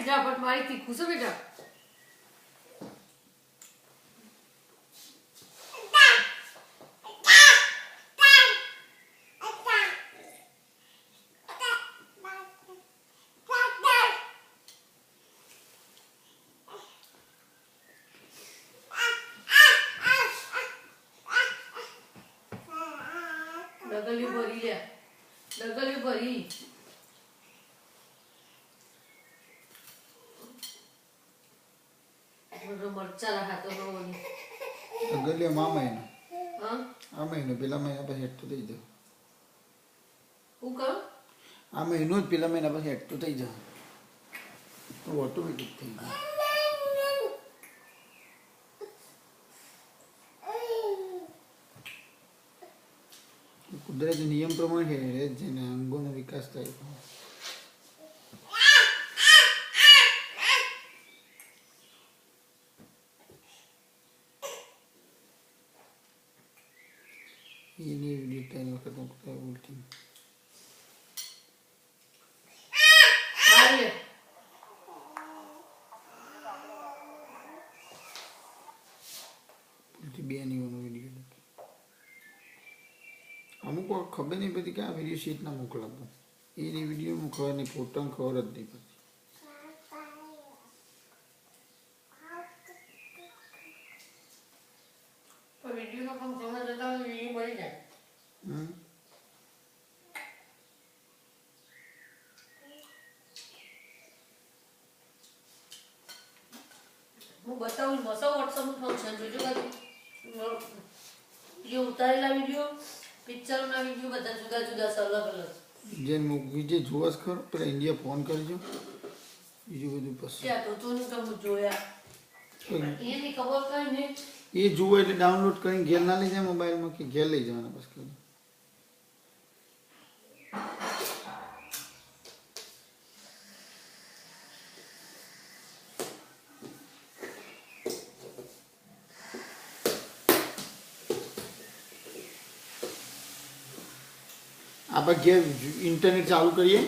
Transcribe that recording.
ઝાપટ મારી થી ખુશ બેટા ડગલી ભરી લે ડગલી ભરી મરચા રાખા તો ડગલી મામા હા આ મહિનો પેલા મહિના પછી હેઠું થઈ જાવ હું કરું આ મહિનો જ પેલા મહિના પછી હેઠું થઈ જાવ તો ઓટોમેટિક થઈ જાય કુદરતી નિયમ પ્રમાણે છે જેને અંગોનો વિકાસ થાય એની વિડીયો 3 વખત મૂકતા ઉલટી હાલે ઉલટી બે નીવાનો વિડીયો અમુક વાર ખબર નહીં પડતી કે આ વિડીયો શીટ ના મોકલાવું એની વિડીયો મૂકવા નહીં ફોટાને ખબર જ નહીં પડતી વિડીયો નો પણ સમજ જતા હોય એ મળી જાય હું બતાવું મસો વોટ્સઅપ નું ફંક્શન જોજો કાકી જે ઉતારેલા વિડીયો પિક્ચરોના વિડીયો બધા જુદા જુદા છે અલગ અલગ જે વિજય જોવાસ ખરો પેલા ઇન્ડિયા ફોન કરજો બીજું બધું પછી ત્યાં તો તું તમે જોયા એની ખબર કઈ નહીં એ જુઓ એટલે ડાઉનલોડ કરીને ઘેર ના લઈ જાય મોબાઈલમાં કે ઘેર લઈ જવાના બસ કરી આપણે ઘેર ઇન્ટરનેટ ચાલુ કરીએ